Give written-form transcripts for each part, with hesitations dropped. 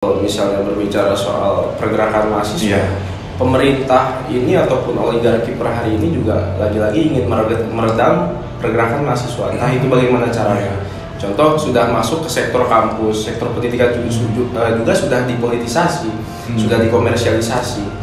Kalau misalnya berbicara soal pergerakan mahasiswa, Iya. pemerintah ini ataupun oligarki per hari ini juga lagi-lagi ingin meredam pergerakan mahasiswa. Entah itu bagaimana caranya. Contoh, sudah masuk ke sektor kampus, sektor pendidikan juga sudah dipolitisasi, sudah dikomersialisasi.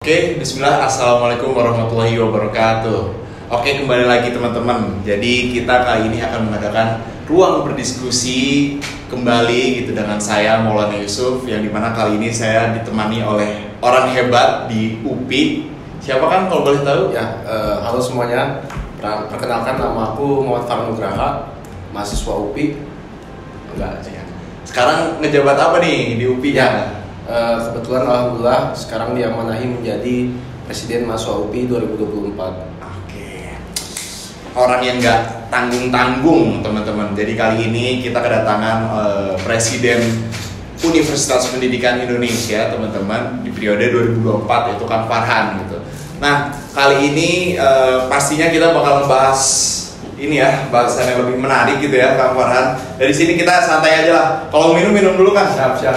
Oke, bismillah, assalamualaikum warahmatullahi wabarakatuh. Oke, kembali lagi teman-teman. Jadi kita kali ini akan mengadakan ruang berdiskusi kembali gitu dengan saya Maulana Yusuf, yang dimana kali ini saya ditemani oleh orang hebat di UPI. Siapa kan kalau boleh tahu? Ya, halo semuanya. Perkenalkan, nama aku Muhammad Farhan Nugraha, mahasiswa UPI. Enggak sih. Sekarang ngejabat apa nih di UPI? Ya, kebetulan alhamdulillah sekarang diamanahi menjadi Presiden Mahasiswa UPI 2024. Oke. Orang yang nggak tanggung-tanggung teman-teman. Jadi kali ini kita kedatangan Presiden Universitas Pendidikan Indonesia teman-teman di periode 2024, yaitu Kang Farhan gitu. Nah kali ini pastinya kita bakal membahas ini ya, bahasan yang lebih menarik gitu ya Kang Farhan. Dari sini kita santai aja lah. Kalau minum dulu kan. Siap. Ya.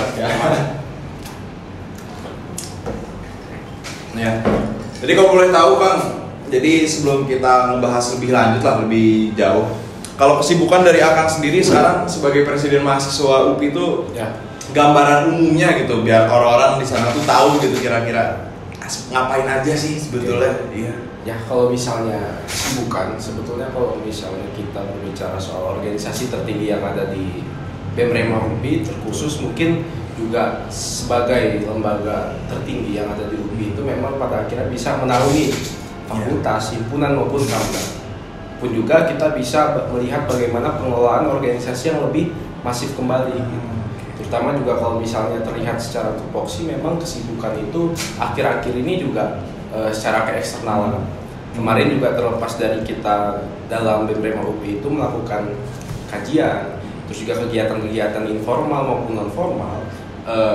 Ya. Jadi kalau boleh tahu Kang, jadi sebelum kita ngebahas lebih lanjut lah, lebih jauh, kalau kesibukan dari Akang sendiri sekarang sebagai Presiden Mahasiswa UPI itu Ya, gambaran umumnya gitu, biar orang-orang di sana tuh tahu gitu kira-kira ngapain aja sih sebetulnya. Iya. ya kalau misalnya kesibukan, sebetulnya kalau misalnya kita berbicara soal organisasi tertinggi yang ada di BEM-Rema UPI, terkhusus mungkin juga sebagai lembaga tertinggi yang ada di UPI itu memang pada akhirnya bisa menaungi fakultas, himpunan maupun kampus. Pun juga kita bisa melihat bagaimana pengelolaan organisasi yang lebih masif kembali. Terutama juga kalau misalnya terlihat secara tupoksi, memang kesibukan itu akhir-akhir ini juga secara keeksternalan. Kemarin juga terlepas dari kita dalam BEM-Rema UPI itu melakukan kajian, terus juga kegiatan-kegiatan informal maupun non formal.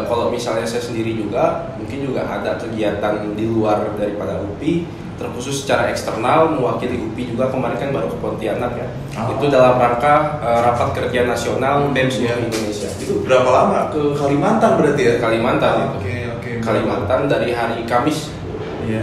Kalau misalnya saya sendiri juga mungkin juga ada kegiatan di luar daripada UPI, terkhusus secara eksternal mewakili UPI juga. Kemarin kan baru ke Pontianak ya. Itu dalam rangka rapat kerja nasional BEM seluruh Indonesia. Itu berapa lama ke Kalimantan berarti ya? Kalimantan itu. Oke. Kalimantan dari hari Kamis,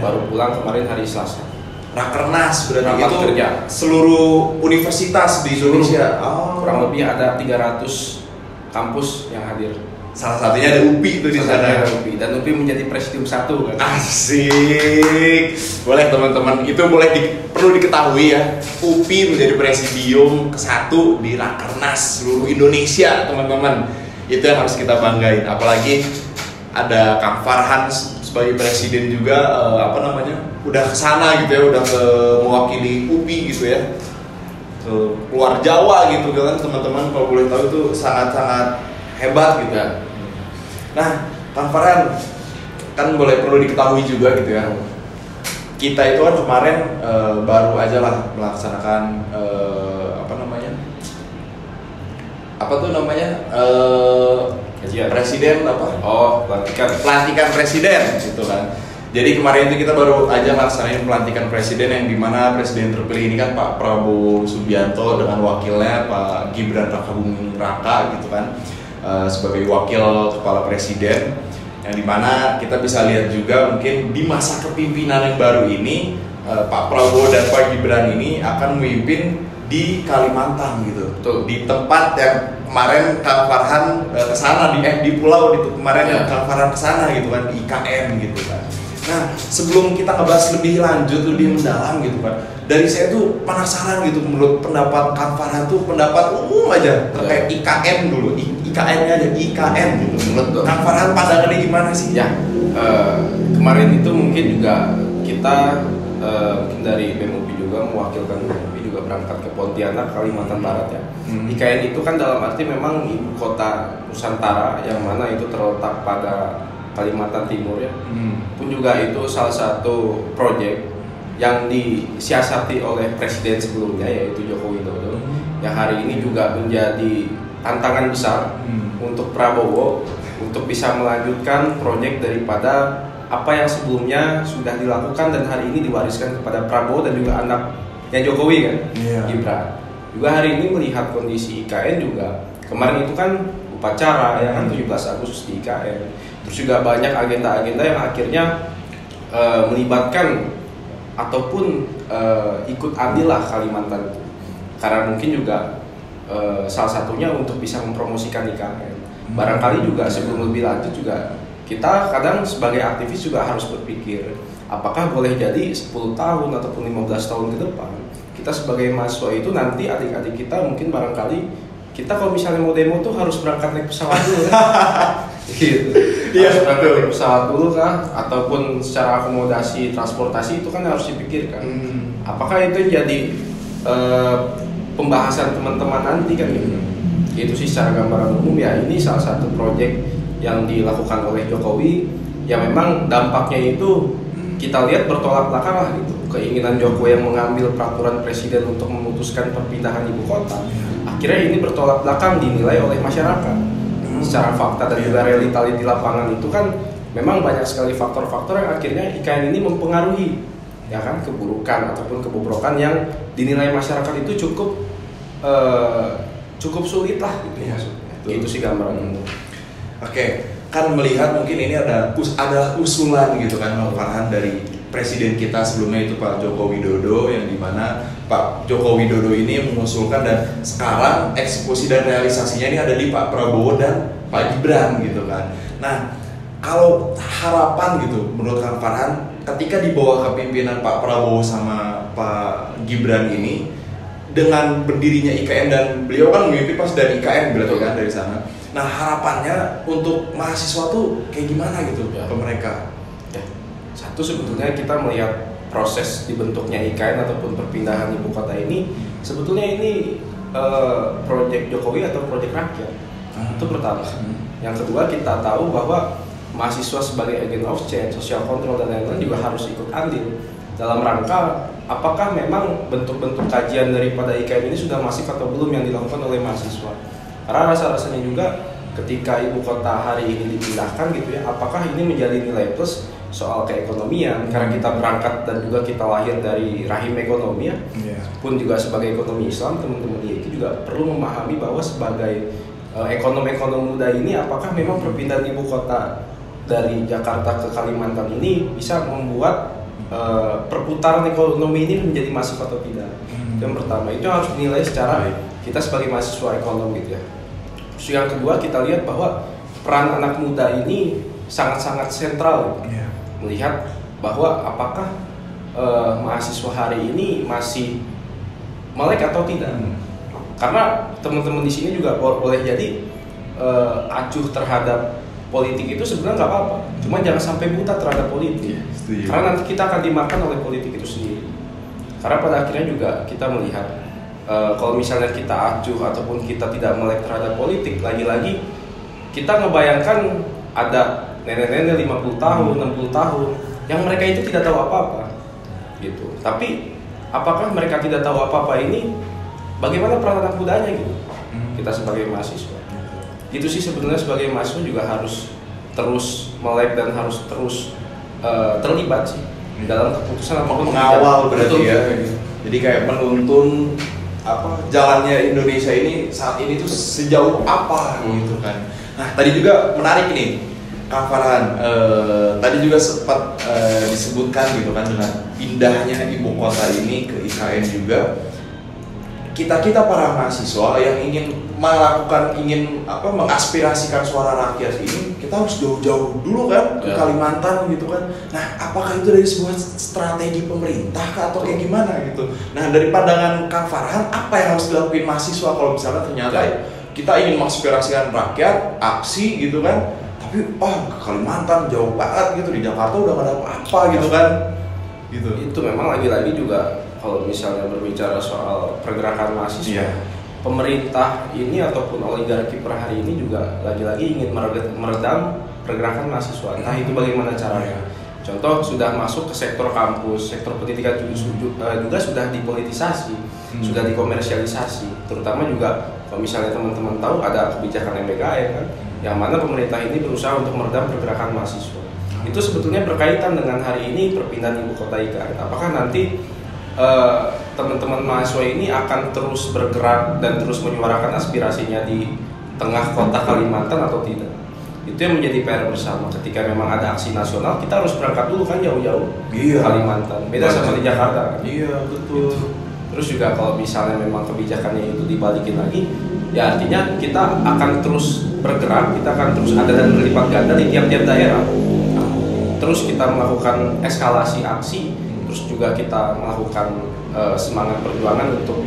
baru pulang kemarin hari Selasa. Rakernas berarti Rapat itu kerja seluruh universitas di Indonesia. Kurang lebih ada 300 kampus yang hadir. Salah satunya ada UPI itu di sana. UPI, dan UPI menjadi presidium 1 kan. Asik. Boleh teman-teman, itu perlu diketahui ya. UPI menjadi presidium ke-1 di Rakernas seluruh Indonesia, teman-teman. Itu yang harus kita banggain. Apalagi ada Kang Farhan sebagai presiden juga, udah kesana gitu ya, udah ke mewakili UPI gitu ya, ke luar Jawa gitu kan teman-teman. Kalau boleh tahu itu sangat-sangat hebat gitu ya. Nah, Kang Farhan, kan perlu diketahui juga gitu ya, kita itu kan kemarin baru aja lah melaksanakan Kajian. presiden pelantikan presiden gitu kan. Jadi kemarin itu kita baru aja laksanain pelantikan presiden, yang dimana presiden terpilih ini kan Pak Prabowo Subianto dengan wakilnya Pak Gibran Rakabuming Raka gitu kan, sebagai wakil kepala presiden, yang dimana kita bisa lihat juga mungkin di masa kepemimpinan yang baru ini Pak Prabowo dan Pak Gibran ini akan memimpin di Kalimantan gitu. Betul. Di tempat yang kemarin Kang Farhan kesana di pulau itu kemarin yang Kang Farhan kesana gitu kan, di IKN gitu kan. Nah, sebelum kita ngebahas lebih lanjut, lebih mendalam gitu kan, dari saya tuh penasaran gitu, menurut pendapat Kang Farhan tuh pendapat umum aja terkait IKN dulu, IKN-nya aja, IKN gitu. Menurut Kang Farhan pandangannya gimana sih? Ya, kemarin itu mungkin juga kita mungkin dari BEM UPI juga mewakilkan UPI juga berangkat ke Pontianak, Kalimantan Barat ya. IKN itu kan dalam arti memang ibu kota Nusantara, yang mana itu terletak pada Kalimantan Timur ya. Pun juga itu salah satu proyek yang disiasati oleh presiden sebelumnya, yaitu Joko Widodo, yang hari ini juga menjadi tantangan besar untuk Prabowo untuk bisa melanjutkan proyek daripada apa yang sebelumnya sudah dilakukan dan hari ini diwariskan kepada Prabowo dan juga anaknya Jokowi kan, Gibran. Juga hari ini melihat kondisi IKN juga, kemarin itu kan upacara ya kan 17 Agustus di IKN. Terus juga banyak agenda-agenda yang akhirnya melibatkan ataupun ikut andil lah Kalimantan itu. Karena mungkin juga salah satunya untuk bisa mempromosikan IKN. Barangkali juga sebelum lebih lanjut juga kita kadang sebagai aktivis juga harus berpikir apakah boleh jadi 10 tahun ataupun 15 tahun ke depan kita sebagai mahasiswa itu nanti adik-adik kita mungkin barangkali kita kalau misalnya mau demo tuh harus berangkat naik pesawat dulu gitu. Harus berangkat naik pesawat dulu kah ataupun secara akomodasi transportasi itu kan harus dipikirkan. Apakah itu jadi pembahasan teman-teman nanti kan gitu. Itu sih secara gambaran umum ya, ini salah satu proyek yang dilakukan oleh Jokowi yang memang dampaknya itu kita lihat bertolak belakang lah gitu. Keinginan Jokowi yang mengambil peraturan presiden untuk memutuskan perpindahan ibu kota, akhirnya ini bertolak belakang dinilai oleh masyarakat. Secara fakta dan juga realita di lapangan itu kan memang banyak sekali faktor-faktor yang akhirnya IKN ini mempengaruhi ya kan keburukan ataupun kebobrokan yang dinilai masyarakat itu cukup sulit lah gitu ya. Itu sih gambaran. Oke, kan melihat mungkin ini ada usulan gitu kan Bang Farhan dari presiden kita sebelumnya itu Pak Joko Widodo, yang dimana Pak Joko Widodo ini mengusulkan dan sekarang eksekusi dan realisasinya ini ada di Pak Prabowo dan Pak Gibran gitu kan. Nah, kalau harapan gitu menurut Kang Farhan ketika di bawah kepemimpinan Pak Prabowo sama Pak Gibran ini dengan berdirinya IKN, dan beliau kan memimpin pas dari IKN berarti kan dari sana. Nah, harapannya untuk mahasiswa tuh kayak gimana gitu ke mereka? Ya. Satu, sebetulnya kita melihat proses dibentuknya IKN ataupun perpindahan ibu kota ini sebetulnya ini proyek Jokowi atau proyek rakyat. Itu pertama. Yang kedua, kita tahu bahwa mahasiswa sebagai agent of change, social control dan lain-lain juga harus ikut andil dalam rangka apakah memang bentuk-bentuk kajian daripada IKN ini sudah masif atau belum yang dilakukan oleh mahasiswa. Karena rasa-rasanya juga ketika ibu kota hari ini dipindahkan gitu ya, apakah ini menjadi nilai plus soal keekonomian, karena kita berangkat dan juga kita lahir dari rahim ekonomi ya, pun juga sebagai ekonomi Islam, teman-teman IEKI juga perlu memahami bahwa sebagai ekonomi muda ini apakah memang perpindahan ibu kota dari Jakarta ke Kalimantan ini bisa membuat perputaran ekonomi ini menjadi masif atau tidak. Yang pertama itu harus dinilai secara kita sebagai mahasiswa ekonomi gitu ya. Terus yang kedua, kita lihat bahwa peran anak muda ini sangat-sangat sentral gitu. Melihat bahwa apakah mahasiswa hari ini masih melek atau tidak. Karena teman-teman di sini juga boleh jadi acuh terhadap politik itu sebenarnya nggak apa-apa, cuma jangan sampai buta terhadap politik. Karena nanti kita akan dimakan oleh politik itu sendiri. Karena pada akhirnya juga kita melihat kalau misalnya kita acuh ataupun kita tidak melek terhadap politik, lagi-lagi kita ngebayangkan ada nenek-nenek 50 tahun, 60 tahun yang mereka itu tidak tahu apa-apa gitu. Tapi apakah mereka tidak tahu apa-apa ini bagaimana peran anak mudanya gitu? Kita sebagai mahasiswa itu sih sebenarnya sebagai mahasiswa juga harus terus melek dan harus terus terlibat sih dalam keputusan apapun mengawal berarti ya. Jadi kayak menuntun jalannya Indonesia ini saat ini tuh sejauh apa gitu kan. Nah, tadi juga menarik nih Kang Farhan, tadi juga sempat disebutkan gitu kan dengan pindahnya ibu kota ini ke IKN juga. Kita para mahasiswa yang ingin mengaspirasikan suara rakyat ini, kita harus jauh-jauh dulu kan ke Kalimantan gitu kan. Nah, apakah itu dari sebuah strategi pemerintah atau kayak gimana gitu? Nah, dari pandangan Kang Farhan, apa yang harus dilakukan mahasiswa kalau misalnya ternyata kita ingin mengaspirasikan rakyat, aksi gitu kan, tapi ke Kalimantan jauh banget gitu, di Jakarta udah gak ada apa-apa gitu kan? Gitu. Itu memang lagi-lagi juga kalau misalnya berbicara soal pergerakan mahasiswa, pemerintah ini ataupun oligarki per hari ini juga lagi-lagi ingin meredam pergerakan mahasiswa. Entah itu bagaimana caranya. Contoh, sudah masuk ke sektor kampus, sektor pendidikan juga sudah dipolitisasi, sudah dikomersialisasi. Terutama juga kalau misalnya teman-teman tahu ada kebijakan MBKM kan, yang mana pemerintah ini berusaha untuk meredam pergerakan mahasiswa. Itu sebetulnya berkaitan dengan hari ini perpindahan ibu kota IKN. Apakah nanti teman-teman mahasiswa ini akan terus bergerak dan terus menyuarakan aspirasinya di tengah kota Kalimantan atau tidak? Itu yang menjadi PR bersama. Ketika memang ada aksi nasional, kita harus berangkat dulu kan jauh-jauh ke Kalimantan. Beda sama di Jakarta kan? Iya, betul. Gitu. Terus juga kalau misalnya memang kebijakannya itu dibalikin lagi, ya artinya kita akan terus bergerak, kita akan terus ada dan berlipat ganda di tiap-tiap daerah. Terus kita melakukan eskalasi aksi, terus juga kita melakukan semangat perjuangan untuk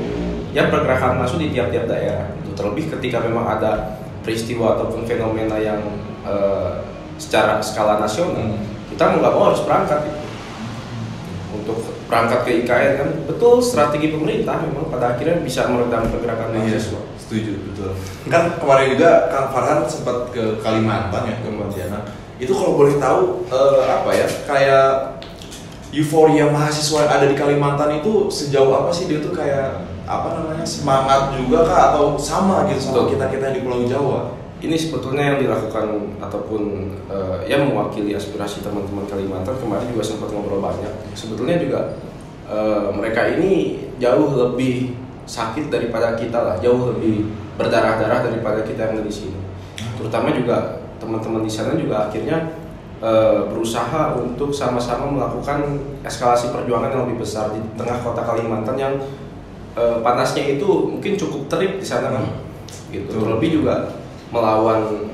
ya pergerakan masuk di tiap-tiap daerah. Terlebih ketika memang ada peristiwa ataupun fenomena yang secara skala nasional, kita mau nggak mau harus berangkat gitu. Untuk berangkat ke IKN kan betul strategi pemerintah memang pada akhirnya bisa meredam pergerakan mahasiswa. Setuju, betul. Kan kemarin juga Kang Farhan sempat ke Kalimantan ya, ke Pontianak. Itu kalau boleh tahu apa ya, kayak euforia mahasiswa yang ada di Kalimantan itu sejauh apa sih dia tuh kayak apa namanya, semangat juga kah atau sama gitu sama kita di Pulau Jawa? Ini sebetulnya yang dilakukan ataupun yang mewakili aspirasi teman-teman Kalimantan kemarin juga sempat ngobrol banyak. Sebetulnya juga mereka ini jauh lebih sakit daripada kita lah, jauh lebih berdarah-darah daripada kita yang ada di sini. Terutama juga teman-teman di sana juga akhirnya berusaha untuk sama-sama melakukan eskalasi perjuangan yang lebih besar di tengah kota Kalimantan yang panasnya itu mungkin cukup terik di sana kan. Gitu. Terlebih juga melawan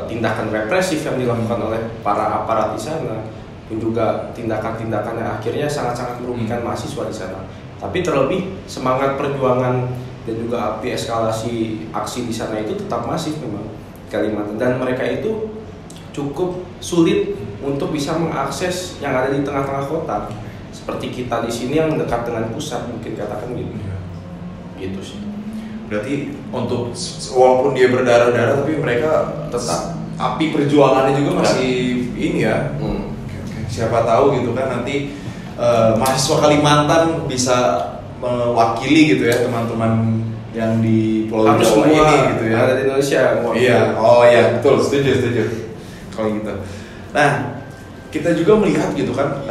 tindakan represif yang dilakukan oleh para aparat di sana, pun juga tindakan-tindakan yang akhirnya sangat-sangat merugikan mahasiswa di sana. Tapi terlebih semangat perjuangan dan juga api eskalasi aksi di sana itu tetap masif memang Kalimantan, dan mereka itu cukup sulit untuk bisa mengakses yang ada di tengah-tengah kota seperti kita di sini yang dekat dengan pusat, mungkin katakan gitu. Gitu sih. Berarti untuk walaupun dia berdarah-darah tapi mereka tetap api perjuangannya juga masih ini ya. Siapa tahu gitu kan nanti mahasiswa Kalimantan bisa mewakili gitu ya teman-teman yang di Pulau Jawa ini gitu ya. Ada di Indonesia. Iya, oh iya betul, setuju. Kalau gitu. Nah, kita juga melihat gitu kan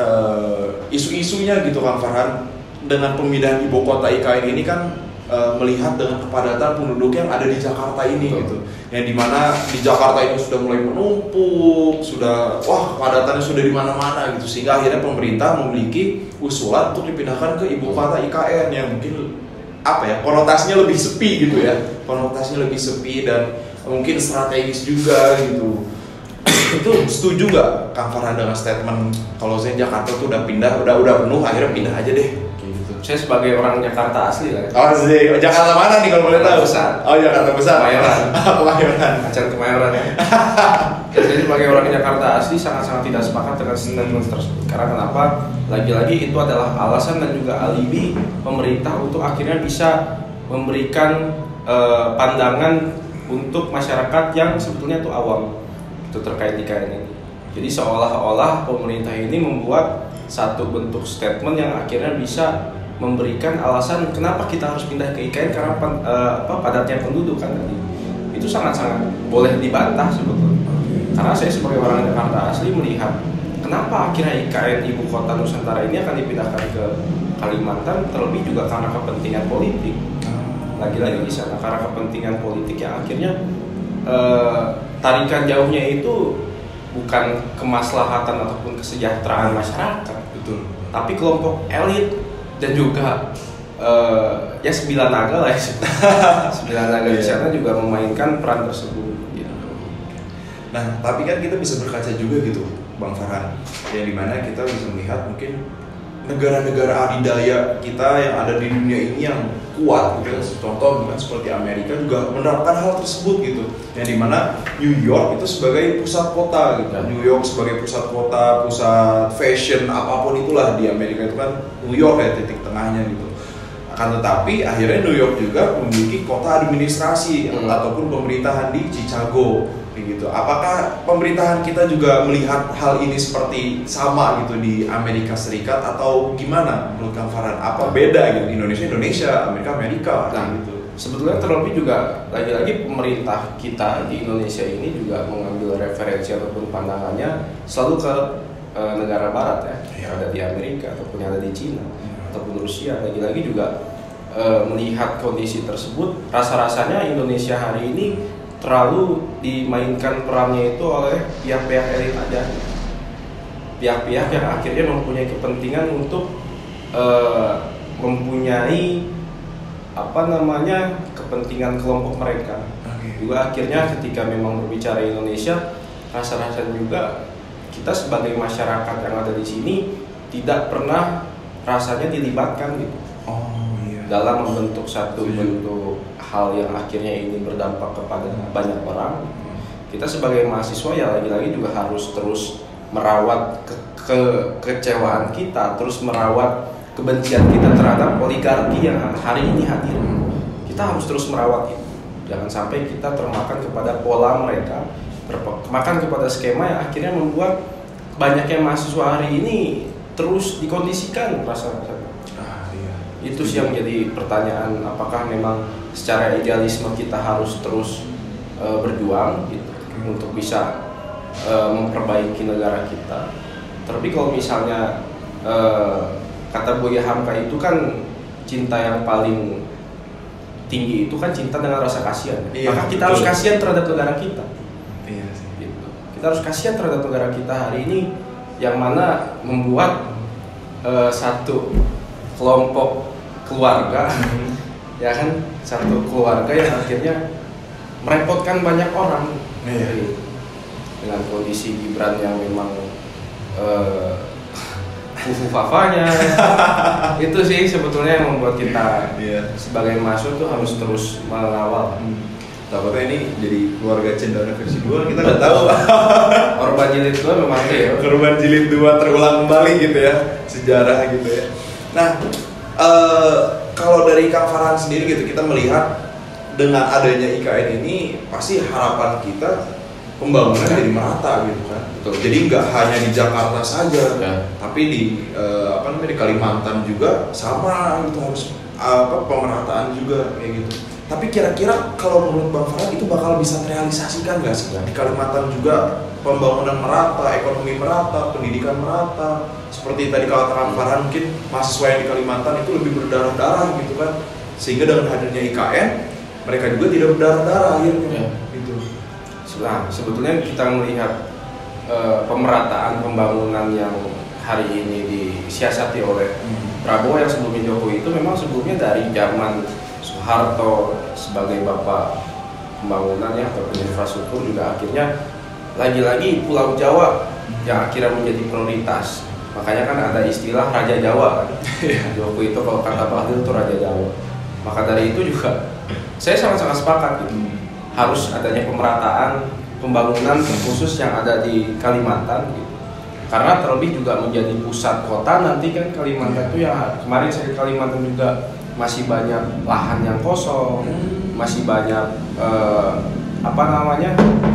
isu-isunya gitu Kang Farhan dengan pemindahan ibu kota IKN ini kan melihat dengan kepadatan penduduk yang ada di Jakarta ini. Betul. Gitu. Yang dimana di Jakarta itu sudah mulai menumpuk, sudah kepadatannya sudah di mana-mana gitu, sehingga akhirnya pemerintah memiliki usulan untuk dipindahkan ke ibu kota IKN yang mungkin apa ya, konotasinya lebih sepi gitu ya, konotasinya lebih sepi dan mungkin strategis juga gitu. Itu setuju nggak Kang Farhan dengan statement kalau saya Jakarta tuh udah penuh, akhirnya pindah aja deh gitu. Saya sebagai orang Jakarta asli lah. Oh sih, Jakarta mana nih kalau boleh tahu? Pusat. Oh Jakarta Pusat. Kemayoran. Acara Kemayoran ya. Jadi sebagai orang Jakarta asli sangat-sangat tidak sepakat dengan statement tersebut. Karena kenapa? Lagi-lagi itu adalah alasan dan juga alibi pemerintah untuk akhirnya bisa memberikan pandangan untuk masyarakat yang sebetulnya itu awam itu terkait IKN ini. Jadi seolah-olah pemerintah ini membuat satu bentuk statement yang akhirnya bisa memberikan alasan kenapa kita harus pindah ke IKN karena padatnya penduduk kan tadi. Itu sangat-sangat boleh dibantah sebetulnya. Karena saya sebagai orang Jakarta asli melihat kenapa akhirnya IKN ibu kota Nusantara ini akan dipindahkan ke Kalimantan, terlebih juga karena kepentingan politik. Lagi-lagi di sana karena kepentingan politik yang akhirnya tarikan jauhnya itu bukan kemaslahatan ataupun kesejahteraan masyarakat, betul. Tapi kelompok elit dan juga ya sembilan naga lah ya. Sembilan naga di sana juga memainkan peran tersebut. Gitu. Nah, tapi kan kita bisa berkaca juga gitu, Bang Farhan, yang dimana kita bisa melihat mungkin negara-negara adidaya kita yang ada di dunia ini yang kuat gitu. Contoh bukan seperti Amerika juga menerapkan hal tersebut gitu, yang dimana New York itu sebagai pusat kota gitu. New York sebagai pusat kota, pusat fashion apapun itulah di Amerika itu kan New York ya titik tengahnya gitu. Akan tetapi akhirnya New York juga memiliki kota administrasi ataupun pemerintahan di Chicago gitu. Apakah pemerintahan kita juga melihat hal ini seperti sama gitu di Amerika Serikat atau gimana menurut Kang Farhan? Apa beda gitu? Amerika, Amerika nah, gitu. sebetulnya terlebih juga lagi-lagi pemerintah kita di Indonesia ini juga mengambil referensi ataupun pandangannya selalu ke negara barat ya, yang ada di Amerika ataupun yang ada di Cina ataupun Rusia. Lagi-lagi juga melihat kondisi tersebut, rasa-rasanya Indonesia hari ini terlalu dimainkan perannya itu oleh pihak-pihak elit aja, pihak-pihak yang akhirnya mempunyai kepentingan untuk mempunyai kepentingan kelompok mereka. Juga akhirnya ketika memang berbicara Indonesia, rasa-rasa juga kita sebagai masyarakat yang ada di sini tidak pernah rasanya dilibatkan gitu. Dalam membentuk satu bentuk hal yang akhirnya ini berdampak kepada banyak orang. Kita sebagai mahasiswa ya lagi-lagi juga harus terus merawat kekecewaan kita, terus merawat kebencian kita terhadap oligarki yang hari ini hadir. Kita harus terus merawat itu. Jangan sampai kita termakan kepada pola mereka, termakan kepada skema yang akhirnya membuat banyaknya mahasiswa hari ini terus dikondisikan rasa-rasa. Itu sih yang menjadi pertanyaan, apakah memang secara idealisme kita harus terus berjuang gitu, untuk bisa memperbaiki negara kita. Tapi kalau misalnya kata Buya Hamka itu kan cinta yang paling tinggi itu kan cinta dengan rasa kasihan. Maka kita harus kasihan terhadap negara kita. Gitu. Kita harus kasihan terhadap negara kita hari ini, yang mana membuat satu kelompok keluarga ya kan, satu keluarga yang akhirnya merepotkan banyak orang. Dengan kondisi Gibran yang memang fufu-fafanya itu sih sebetulnya yang membuat kita sebagai mahasiswa tuh harus terus mengawal. Takutnya ini jadi keluarga Cendana versi 2, kita nggak tahu. Korban jilid 2 memang ya. Korban jilid 2 terulang kembali gitu ya, sejarah gitu ya. Nah, kalau dari Kang Farhan sendiri gitu, kita melihat dengan adanya IKN ini pasti harapan kita pembangunan jadi merata gitu kan. Betul. Jadi nggak hanya di Jakarta saja, tapi di di Kalimantan juga sama gitu, harus pemerataan juga kayak gitu. Tapi kira-kira kalau menurut Bang Farhan itu bakal bisa terrealisasikan nggak sih di Kalimantan juga pembangunan merata, ekonomi merata, pendidikan merata? Seperti tadi kata Kang Farhan, mungkin mahasiswa yang di Kalimantan itu lebih berdarah-darah gitu kan, sehingga dengan hadirnya IKN mereka juga tidak berdarah-darah akhirnya gitu. Nah, sebetulnya kita melihat pemerataan pembangunan yang hari ini disiasati oleh Prabowo yang sebelumnya Jokowi itu memang sebelumnya dari zaman Soeharto sebagai bapak pembangunan ya, atau infrastruktur, juga akhirnya lagi-lagi Pulau Jawa yang akhirnya menjadi prioritas. Makanya kan ada istilah Raja Jawa kan. Jokowi itu kalau kata Pak Adil itu Raja Jawa. Maka dari itu juga saya sangat-sangat sepakat gitu. Harus adanya pemerataan pembangunan khusus yang ada di Kalimantan gitu. Karena terlebih juga menjadi pusat kota nanti kan Kalimantan itu ya, kemarin saya di Kalimantan juga masih banyak lahan yang kosong, masih banyak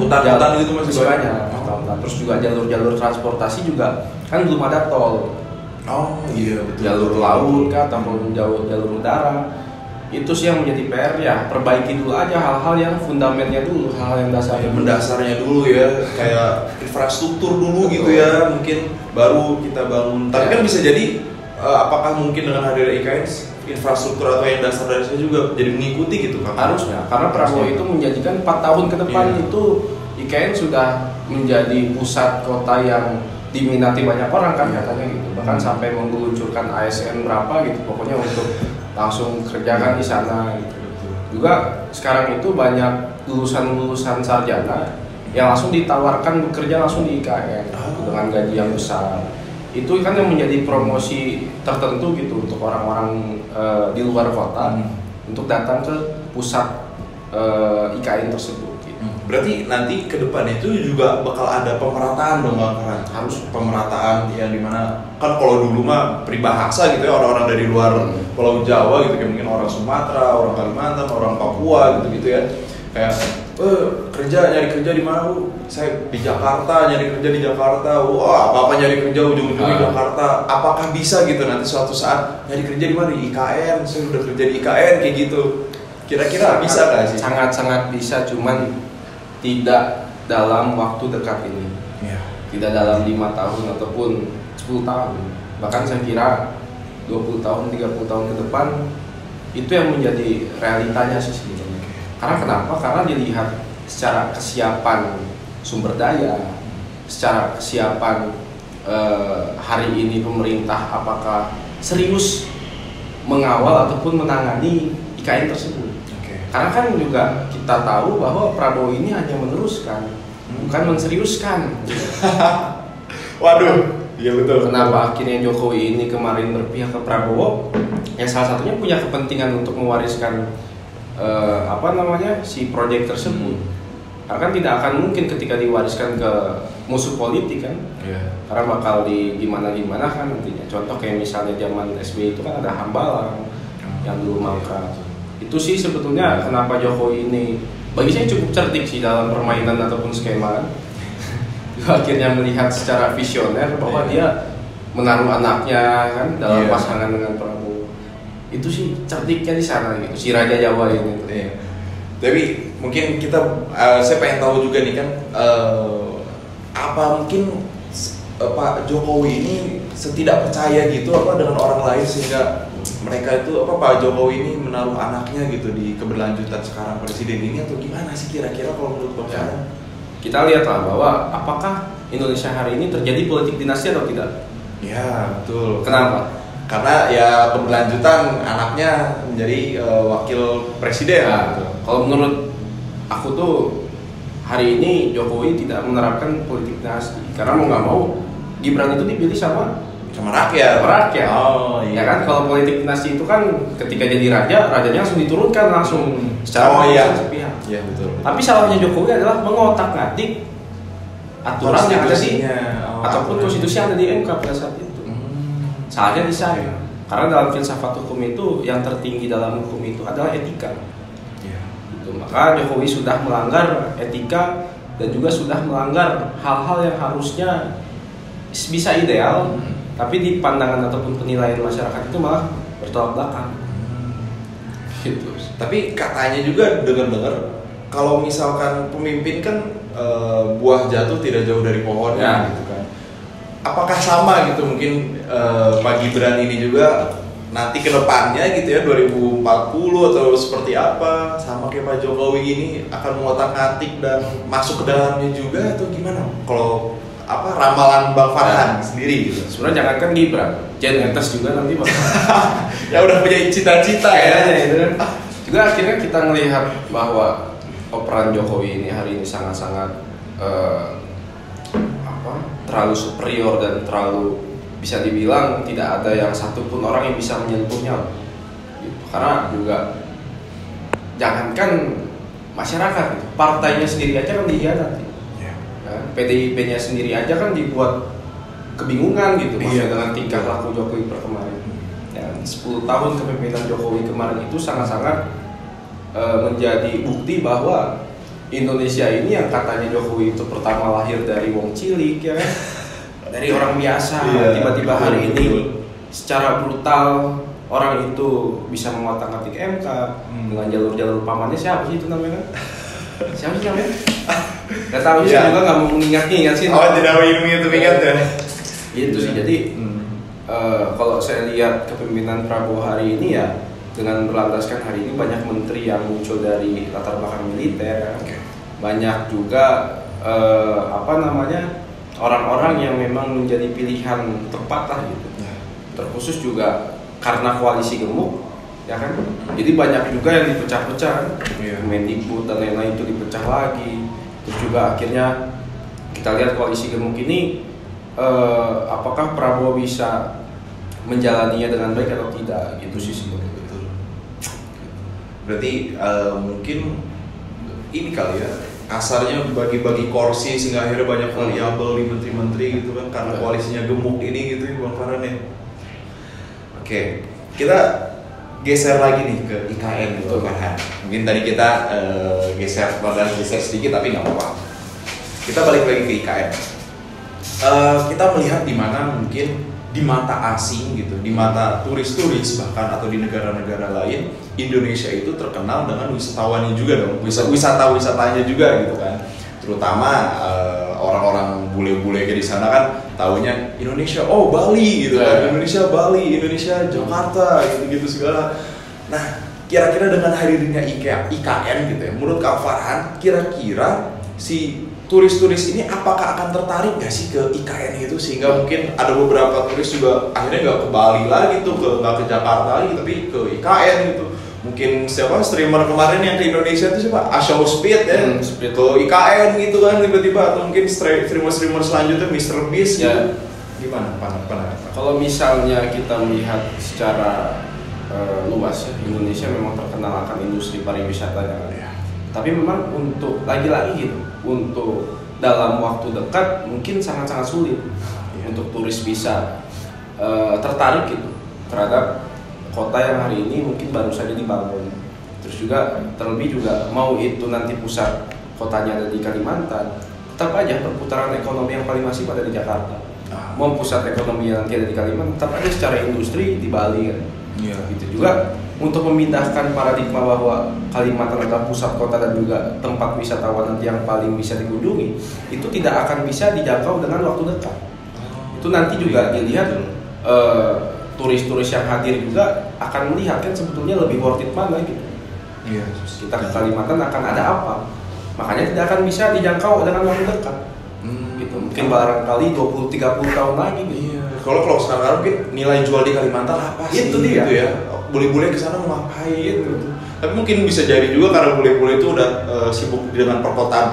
hutan-hutan itu masih banyak. Terus juga jalur-jalur transportasi juga kan belum ada tol. Oh iya, betul. Jalur laut kah ataupun jalur udara. Itu sih yang menjadi PR ya, perbaiki dulu aja hal-hal yang fundamennya dulu, hal-hal yang dasarnya. Mendasarnya dulu ya, kayak infrastruktur dulu gitu ya, mungkin baru kita bangun. Tapi kan bisa jadi apakah mungkin dengan hadirnya IKN infrastruktur atau yang dasar-dasarnya juga jadi mengikuti gitu kan? Harusnya, karena Prabowo itu menjanjikan 4 tahun ke depan itu IKN sudah menjadi pusat kota yang diminati banyak orang kan katanya gitu. Bahkan sampai meluncurkan ASN berapa gitu, pokoknya untuk langsung kerjakan di sana gitu. Juga sekarang itu banyak lulusan-lulusan sarjana yang langsung ditawarkan bekerja langsung di IKN dengan gaji yang besar. Itu kan yang menjadi promosi tertentu gitu untuk orang-orang di luar kota untuk datang ke pusat IKN tersebut. Gitu. Berarti nanti ke depan itu juga bakal ada pemerataan dong kan? Harus pemerataan yang dimana kan kalau dulu mah peribahasa gitu ya, orang-orang dari luar Pulau Jawa gitu, kayak mungkin orang Sumatera, orang Kalimantan, orang Papua gitu ya, kayak nyari kerja di mana? Saya di Jakarta, nyari kerja di Jakarta. Wah, apa-apa nyari kerja ujung-ujungnya di Jakarta. Apakah bisa gitu nanti suatu saat nyari kerja di mana? Di IKN, saya udah kerja di IKN kayak gitu. Kira-kira bisa nggak sih? Sangat-sangat bisa, cuman tidak dalam waktu dekat ini. Iya. Tidak dalam 5 tahun ataupun 10 tahun. Bahkan saya kira 20 tahun, 30 tahun ke depan itu yang menjadi realitanya sih sebetulnya. Karena kenapa? Karena dilihat secara kesiapan sumber daya, secara kesiapan hari ini pemerintah apakah serius mengawal ataupun menangani IKN tersebut. Karena kan juga kita tahu bahwa Prabowo ini hanya meneruskan, bukan menseriuskan. Waduh, iya betul. Kenapa akhirnya Jokowi ini kemarin berpihak ke Prabowo? Ya salah satunya punya kepentingan untuk mewariskan si proyek tersebut. Karena kan tidak akan mungkin ketika diwariskan ke musuh politik kan. Karena bakal di gimana kan nantinya. Contoh kayak misalnya zaman SBY itu kan ada Hambalang yang dulu mangkrak. Itu sih sebetulnya kenapa Jokowi ini bagi saya cukup cerdik sih dalam permainan ataupun skema. Dia akhirnya melihat secara visioner bahwa dia menaruh anaknya kan dalam pasangan dengan Prabowo. Itu sih cerdiknya di sana gitu, si Raja Jawa ini. Iya. Tapi mungkin saya pengen tahu juga nih kan, apa mungkin Pak Jokowi ini setidak percaya gitu apa dengan orang lain sehingga mereka itu Pak Jokowi ini menaruh anaknya gitu di keberlanjutan sekarang presiden ini, atau gimana sih kira-kira kalau menurut Bang Farhan? Kita lihatlah bahwa apakah Indonesia hari ini terjadi politik dinasti atau tidak? Ya betul. Kenapa? Karena ya keberlanjutan anaknya menjadi wakil presiden. Nah, kalau menurut aku tuh hari ini Jokowi tidak menerapkan politik dinasti karena mau nggak mau Gibran itu dipilih sama rakyat. Oh iya. Ya kan, kalau politik dinasti itu kan ketika jadi rajanya langsung diturunkan langsung secara sepihak. Iya betul. Tapi salahnya Jokowi adalah mengotak-atik aturan yang ada di ataupun konstitusi yang ada di MK pada saat itu. Salahnya di sana. Karena dalam filsafat hukum itu yang tertinggi dalam hukum itu adalah etika. Gitu. Maka Jokowi sudah melanggar etika dan juga sudah melanggar hal-hal yang harusnya bisa ideal, tapi di pandangan ataupun penilaian masyarakat itu malah bertolak belakang. Gitu. Tapi katanya juga dengar-dengar kalau misalkan pemimpin kan buah jatuh tidak jauh dari pohonnya gitu kan. Apakah sama gitu mungkin Pak Gibran ini juga nanti ke depannya gitu ya 2040 atau seperti apa sama kayak Pak Jokowi ini akan mengotak-atik dan masuk ke dalamnya juga atau gimana? Kalau ramalan Bang Farhan sendiri gitu. Sebenarnya jangankan Gibran, Jan Etes juga nanti bakal ya udah punya cita-cita ya. Itu kan. Juga akhirnya kita melihat bahwa peran Jokowi ini hari ini sangat-sangat terlalu superior dan terlalu bisa dibilang tidak ada yang satupun orang yang bisa menyentuhnya gitu. Karena juga jangankan masyarakat gitu, partainya sendiri aja kan dikhianati. PDIP-nya sendiri aja kan dibuat kebingungan gitu maksudnya dengan tingkah laku Jokowi kemarin. Dan 10 tahun kepemimpinan Jokowi kemarin itu sangat-sangat menjadi bukti bahwa Indonesia ini yang katanya Jokowi itu pertama lahir dari wong cilik ya kan, dari orang biasa, tiba-tiba hari ini secara brutal orang itu bisa mengotak-atik MK dengan jalur-jalur pamannya. Siapa sih itu namanya? Siapa sih namanya? Gak tahu sih, juga gak mau mengingat-ingat sih. Tidak mau ingat ya. Itu sih, jadi kalau saya lihat kepemimpinan Prabowo hari ini ya dengan berlandaskan hari ini banyak menteri yang muncul dari latar belakang militer, banyak juga orang-orang yang memang menjadi pilihan tepat lah gitu. Terkhusus juga karena koalisi gemuk, ya kan. Jadi banyak juga yang dipecah-pecah, Mendikbud dan lain-lain itu dipecah lagi. Terus juga akhirnya kita lihat koalisi gemuk ini apakah Prabowo bisa menjalaninya dengan baik atau tidak gitu sih sebenarnya. Berarti mungkin ini kali ya kasarnya bagi-bagi kursi sehingga akhirnya banyak variabel di menteri-menteri gitu kan karena koalisinya gemuk ini gitu ya Bang Farhan ya. Oke, kita geser lagi nih ke IKN gitu Bang Farhan. Mungkin tadi kita geser sedikit tapi nggak apa-apa. Kita balik lagi ke IKN. Kita melihat di mana mungkin di mata asing gitu, di mata turis-turis bahkan atau di negara-negara lain, Indonesia itu terkenal dengan wisatawannya juga dong, wisata-wisatanya juga gitu kan. Terutama orang-orang bule-bule kayak di sana kan taunya Indonesia, oh Bali gitu kan, Indonesia Bali, Indonesia Jakarta gitu-gitu segala. Nah, kira-kira dengan hadirnya IKN gitu ya, menurut Kak Farhan, kira-kira si turis-turis ini apakah akan tertarik nggak sih ke IKN itu, sehingga mungkin ada beberapa turis juga akhirnya nggak ke Bali lagi tuh, nggak ke Jakarta lagi, tapi ke IKN gitu. Mungkin siapa streamer kemarin yang ke Indonesia itu siapa? Ashow Speed ya, ke IKN gitu kan tiba-tiba, atau mungkin streamer selanjutnya Mr. Beast gitu. Gimana? Kalau misalnya kita melihat secara luas ya, Indonesia memang terkenal akan industri pariwisata ya. Tapi memang untuk lagi-lagi gitu, untuk dalam waktu dekat mungkin sangat-sangat sulit untuk turis bisa tertarik gitu terhadap kota yang hari ini mungkin baru saja dibangun. Terus juga terlebih juga mau itu nanti pusat kotanya ada di Kalimantan, tetap aja perputaran ekonomi yang paling masif ada di Jakarta. Mau pusat ekonomi yang nanti ada di Kalimantan, tetap aja secara industri di Bali kan. Gitu juga untuk memindahkan paradigma bahwa Kalimantan adalah pusat kota dan juga tempat wisatawan nanti yang paling bisa dikunjungi, itu tidak akan bisa dijangkau dengan waktu dekat. Itu nanti juga dilihat turis-turis yang hadir juga akan melihat kan sebetulnya lebih worth it mana gitu. Kita ke Kalimantan akan ada apa? Makanya tidak akan bisa dijangkau dengan waktu dekat. Gitu. Mungkin barangkali 20-30 tahun lagi gitu. Kalau sekarang mungkin nilai jual di Kalimantan apa sih? Itu dia. Gitu ya. Bule-bule kesana mau ngapain gitu. Tapi mungkin bisa jadi juga karena bule-bule itu udah sibuk dengan perkotaan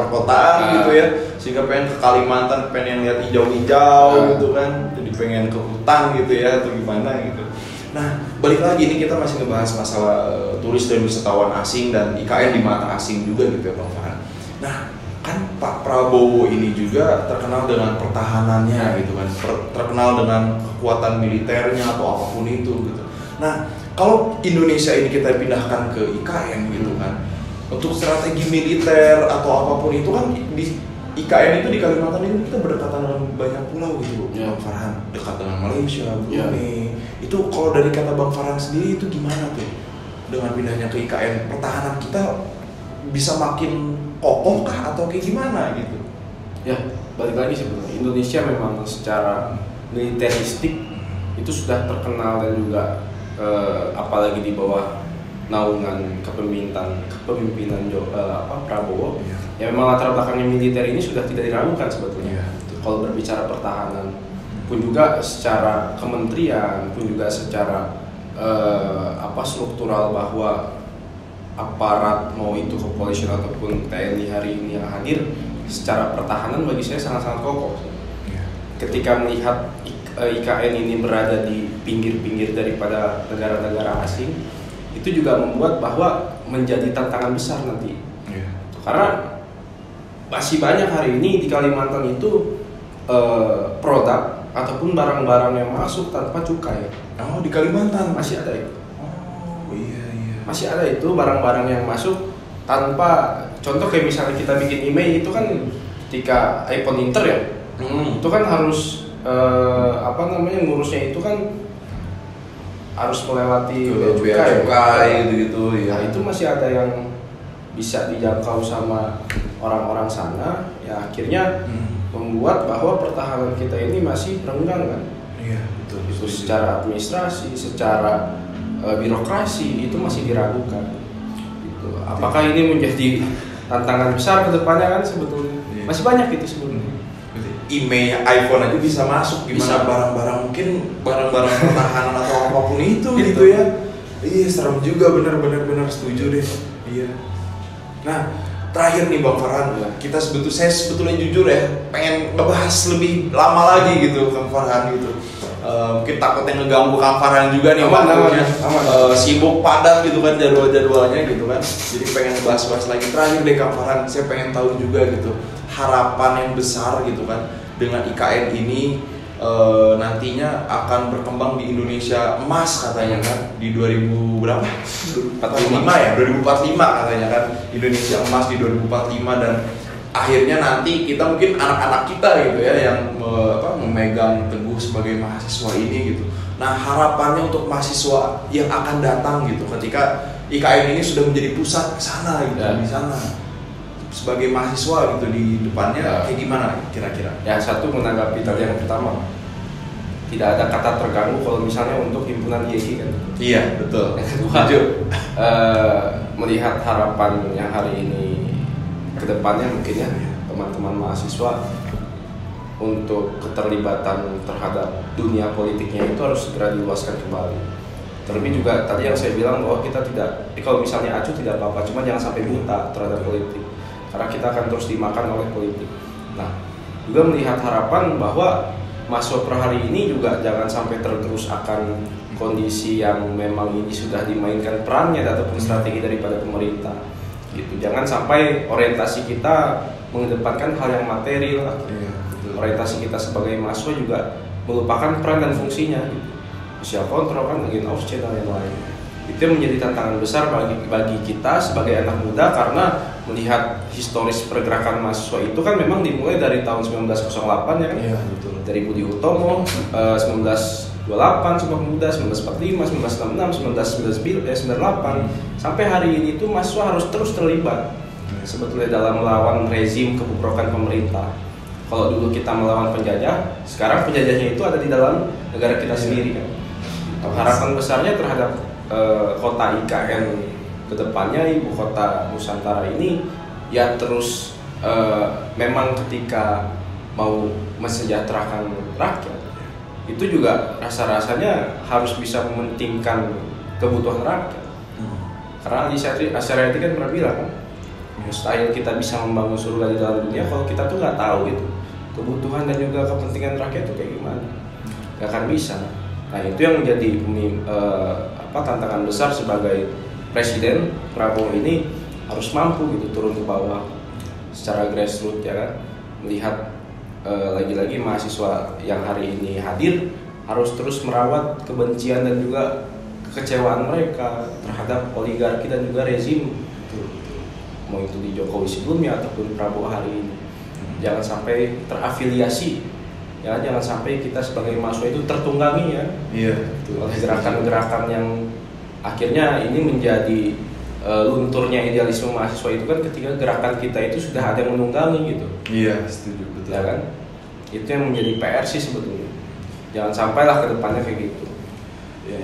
gitu ya, sehingga pengen ke Kalimantan, pengen lihat hijau-hijau gitu kan, jadi pengen ke hutan gitu ya, atau gimana gitu. Nah, balik lagi nih, kita masih ngebahas masalah turis dan wisatawan asing dan IKN di mata asing juga gitu ya Bang Farhan. Nah, kan Pak Prabowo ini juga terkenal dengan pertahanannya gitu kan, terkenal dengan kekuatan militernya atau apapun itu gitu. Nah, kalau Indonesia ini kita pindahkan ke IKN gitu kan, untuk strategi militer atau apapun itu kan di IKN itu di Kalimantan ini kita berdekatan dengan banyak pulau gitu, Bang Farhan, dekat dengan Malaysia, Brunei. Itu kalau dari kata Bang Farhan sendiri itu gimana tuh dengan pindahnya ke IKN, pertahanan kita bisa makin kokoh kah atau kayak gimana gitu? Ya, balik lagi sebenarnya Indonesia memang secara militeristik itu sudah terkenal dan juga apalagi di bawah naungan kepemimpinan Prabowo, ya memang latar belakangnya militer ini sudah tidak diragukan sebetulnya. Kalau berbicara pertahanan pun juga secara kementerian pun juga secara struktural, bahwa aparat mau itu kepolisian ataupun TNI hari ini yang hadir secara pertahanan bagi saya sangat-sangat kokoh. Ketika melihat IKN ini berada di pinggir-pinggir daripada negara-negara asing, itu juga membuat bahwa menjadi tantangan besar nanti. Karena masih banyak hari ini di Kalimantan itu produk ataupun barang-barang yang masuk tanpa cukai. Oh, di Kalimantan masih ada itu. Oh iya. Masih ada itu barang-barang yang masuk tanpa, contoh kayak misalnya kita bikin email itu kan ketika iPhone Inter ya, itu kan harus ngurusnya itu kan harus melewati cukai gitu ya. Nah, itu masih ada yang bisa dijangkau sama orang-orang sana, ya akhirnya membuat bahwa pertahanan kita ini masih renggang kan. Iya, betul. Itu secara administrasi, secara birokrasi itu masih diragukan. Gitu. Apakah ini menjadi tantangan besar ke depannya kan sebetulnya? Masih banyak itu sebetulnya. Email iPhone aja bisa masuk, gimana barang-barang, mungkin barang-barang pertahanan atau apapun itu gitu ya. Iya, serem juga, benar setuju deh. Iya. Nah, terakhir nih Bang Farhan, saya sebetulnya jujur ya pengen ngebahas lebih lama lagi gitu Kang Farhan gitu. Mungkin takutnya ngeganggu Kang Farhan juga nih, waktunya sibuk padat gitu kan jadwalnya gitu kan. Jadi pengen bahas lagi. Terakhir deh Kang Farhan, saya pengen tahu juga gitu harapan yang besar gitu kan dengan IKN ini, nantinya akan berkembang di Indonesia emas katanya kan di 2000 berapa? 2045 ya, 2045 katanya kan Indonesia emas di 2045, dan akhirnya nanti kita mungkin anak-anak kita gitu ya yang memegang teguh tumbuh sebagai mahasiswa ini gitu. Nah, harapannya untuk mahasiswa yang akan datang gitu ketika IKN ini sudah menjadi pusat ke sana gitu, di sana. Sebagai mahasiswa gitu di depannya kayak gimana kira-kira? Ya, satu menanggapi tadi yang pertama, tidak ada kata terganggu kalau misalnya untuk himpunan YI kan. Iya, betul. Yang kedua, melihat harapan yang hari ini ke depannya mungkin ya teman-teman mahasiswa untuk keterlibatan terhadap dunia politiknya itu harus segera diluaskan kembali. Terlebih juga tadi yang saya bilang bahwa kita tidak, kalau misalnya acuh tidak apa-apa, cuma jangan sampai buta terhadap politik. Karena kita akan terus dimakan oleh politik. Nah, juga melihat harapan bahwa mahasiswa per hari ini juga jangan sampai tergerus akan kondisi yang memang ini sudah dimainkan perannya ataupun strategi daripada pemerintah. Gitu. Jangan sampai orientasi kita mengedepankan hal yang material. Orientasi kita sebagai mahasiswa juga melupakan peran dan fungsinya. Gitu. Social control kan, again of change dan lain-lain. Itu yang menjadi tantangan besar bagi kita sebagai anak muda, karena melihat historis pergerakan mahasiswa itu kan memang dimulai dari tahun 1908 ya kan? Iya, betul. Dari Budi Utomo, 1928 Sumpah Pemuda, 1945, 1966, 1998 sampai hari ini tuh mahasiswa harus terus terlibat sebetulnya dalam melawan rezim kebobrokan pemerintah. Kalau dulu kita melawan penjajah, sekarang penjajahnya itu ada di dalam negara kita sendiri kan. Harapan besarnya terhadap kota IKN kedepannya, ibu kota Nusantara ini ya terus memang ketika mau mensejahterakan rakyat itu juga rasa-rasanya harus bisa mementingkan kebutuhan rakyat. Karena Asyariati kan pernah bilang kan, mustahil kita bisa membangun surga di dalam dunia kalau kita tuh nggak tahu gitu kebutuhan dan juga kepentingan rakyat itu kayak gimana, nggak akan bisa. Nah, itu yang menjadi tantangan besar sebagai Presiden Prabowo ini, harus mampu gitu turun ke bawah secara grassroots ya kan, melihat lagi-lagi mahasiswa yang hari ini hadir harus terus merawat kebencian dan juga kekecewaan mereka terhadap oligarki dan juga rezim, mau itu di Jokowi sebelumnya ataupun Prabowo hari ini. Jangan sampai terafiliasi. Ya, jangan sampai kita sebagai mahasiswa itu tertunggangi ya, oleh gerakan-gerakan yang akhirnya ini menjadi lunturnya idealisme mahasiswa itu kan ketika gerakan kita itu sudah ada yang menunggangi gitu. Iya, setuju, betul. Ya kan? Itu yang menjadi PR sih sebetulnya. Jangan sampailah ke depannya kayak gitu. Ya,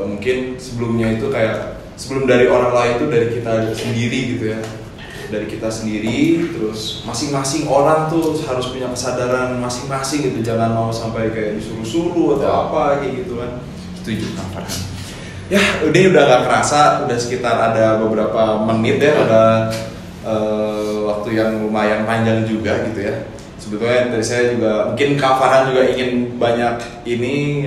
mungkin sebelumnya itu kayak sebelum dari orang lain itu dari kita sendiri gitu ya. Dari kita sendiri, terus masing-masing orang tuh harus punya kesadaran masing-masing gitu, jangan mau sampai kayak disuruh-suruh atau apa kayak gitu kan. Setuju Kang Farhan. Ya, udah gak kerasa, udah sekitar ada beberapa menit ya, ada waktu yang lumayan panjang juga gitu ya. Sebetulnya dari saya juga, mungkin Kang Farhan juga ingin banyak ini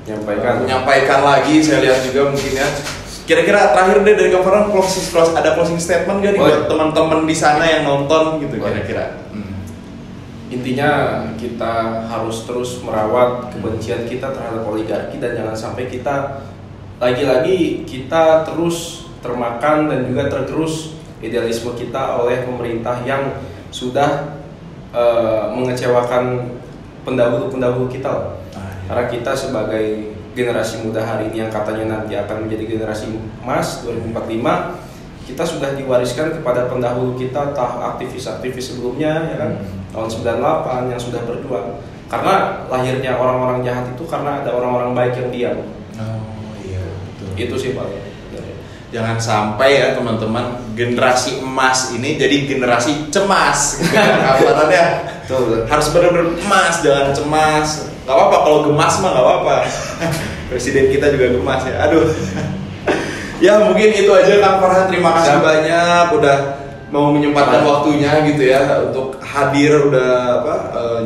menyampaikan lagi, saya lihat juga mungkin ya. Kira-kira terakhir deh dari Kang Farhan, ada closing statement gak nih buat teman-teman di sana yang nonton gitu kira-kira? Intinya kita harus terus merawat kebencian kita terhadap oligarki dan jangan sampai kita lagi-lagi kita terus termakan dan juga tergerus idealisme kita oleh pemerintah yang sudah mengecewakan pendahulu-pendahulu kita. Karena kita sebagai generasi muda hari ini yang katanya nanti akan menjadi generasi emas 2045, kita sudah diwariskan kepada pendahulu kita, aktivis-aktivis sebelumnya ya kan, tahun 98 yang sudah berjuang. Karena lahirnya orang-orang jahat itu karena ada orang-orang baik yang diam. Oh iya, betul. Itu sih Pak. Jangan sampai ya teman-teman, generasi emas ini jadi generasi cemas gitu kan. Kabarnya harus benar-benar emas, jangan cemas. Gak apa-apa kalau gemas mah gak apa-apa. Presiden kita juga gemas ya. Aduh. Ya mungkin itu aja Kang Farhan. Terima kasih banyak udah mau menyempatkan waktunya gitu ya untuk hadir, udah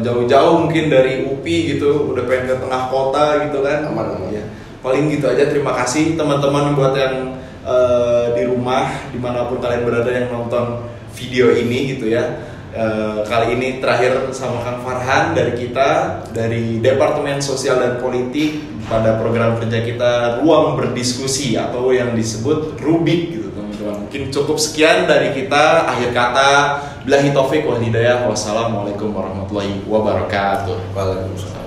jauh-jauh mungkin dari UPI gitu, udah pengen ke tengah kota gitu kan. Aman. Ya. Paling gitu aja. Terima kasih teman-teman buat yang di rumah dimanapun kalian berada yang nonton video ini gitu ya. Kali ini terakhir sama Kang Farhan dari kita dari Departemen Sosial dan Politik pada program kerja kita Ruang Berdiskusi atau yang disebut Rubik gitu teman-teman. Mungkin cukup sekian dari kita, akhir kata Billahi taufik wal hidayah. Wassalamualaikum warahmatullahi wabarakatuh. Waalaikumsalam.